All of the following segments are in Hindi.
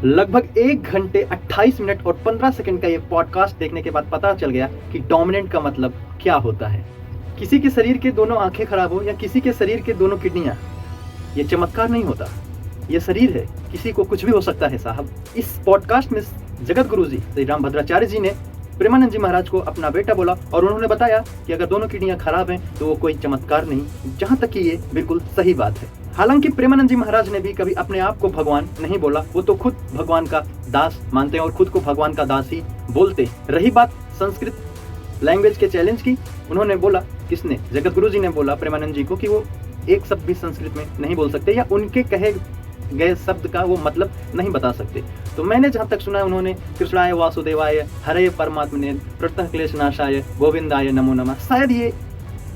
लगभग 1 घंटे 28 मिनट और 15 सेकंड का ये पॉडकास्ट देखने के बाद पता चल गया कि डोमिनेंट का मतलब क्या होता है। किसी के शरीर के दोनों आंखें खराब हो या किसी के शरीर के दोनों किडनियां, ये चमत्कार नहीं होता, ये शरीर है, किसी को कुछ भी हो सकता है साहब। इस पॉडकास्ट में जगत गुरु जी श्री रामभद्राचार्य जी ने प्रेमानंद जी महाराज को अपना बेटा बोला और उन्होंने बताया कि अगर दोनों किडनियां खराब हैं तो वो कोई चमत्कार नहीं, जहां तक कि ये बिल्कुल सही बात है। हालांकि प्रेमानंद जी महाराज ने भी कभी अपने आप को भगवान नहीं बोला, वो तो खुद भगवान का दास मानते हैं और खुद को भगवान का दास ही बोलते। रही बात संस्कृत लैंग्वेज के चैलेंज की, उन्होंने बोला, किसने, जगत गुरु जी ने बोला प्रेमानंद जी को कि वो एक शब्द भी संस्कृत में नहीं बोल सकते या उनके कहे गए शब्द का वो मतलब नहीं बता सकते। तो मैंने जहाँ तक सुना है उन्होंने कृष्णाय वासुदेवाय हरे परमात्मने प्रत्यह क्लेशनाशाय गोविंदाय नमो नमः, शायद ये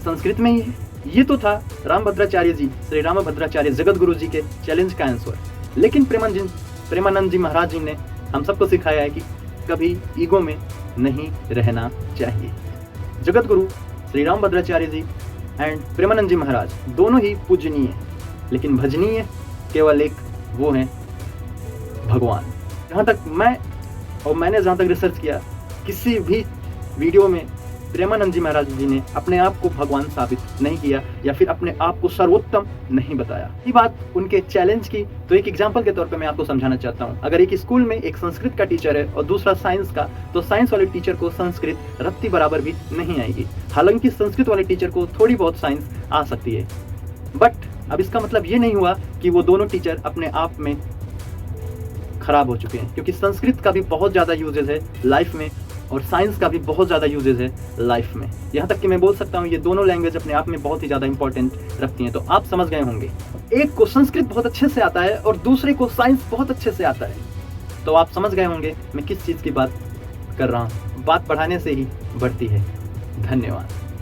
संस्कृत में ही है। ये तो था रामभद्राचार्य जी श्री रामभद्राचार्य जगत गुरु जी के चैलेंज का आंसर। लेकिन प्रेमानंद जी महाराज जी ने हम सबको सिखाया है कि कभी ईगो में नहीं रहना चाहिए। जगत गुरु श्री रामभद्राचार्य जी एंड प्रेमानंद जी महाराज दोनों ही पूजनीय, लेकिन भजनीय केवल एक वो हैं भगवान। जहाँ तक मैंने जहाँ तक रिसर्च किया, किसी भी वीडियो में प्रेमानंद जी महाराज जी ने अपने आप को भगवान साबित नहीं किया या फिर अपने आप को सर्वोत्तम नहीं बताया। ये बात उनके चैलेंज की, तो एक एग्जांपल के तौर पे मैं आपको समझाना चाहता हूँ। अगर एक स्कूल में एक संस्कृत का टीचर है और दूसरा साइंस का, तो साइंस वाले टीचर को संस्कृत रत्ती बराबर भी नहीं आएगी। हालांकि संस्कृत वाले टीचर को थोड़ी बहुत साइंस आ सकती है, बट अब इसका मतलब ये नहीं हुआ कि वो दोनों टीचर अपने आप में खराब हो चुके हैं, क्योंकि संस्कृत का भी बहुत ज़्यादा यूजेज है लाइफ में और साइंस का भी बहुत ज़्यादा यूजेज है लाइफ में। यहाँ तक कि मैं बोल सकता हूँ ये दोनों लैंग्वेज अपने आप में बहुत ही ज़्यादा इंपॉर्टेंट रखती हैं। तो आप समझ गए होंगे, एक को संस्कृत बहुत अच्छे से आता है और दूसरे को साइंस बहुत अच्छे से आता है। तो आप समझ गए होंगे मैं किस चीज़ की बात कर रहा हूँ। बात बढ़ाने से ही बढ़ती है। धन्यवाद।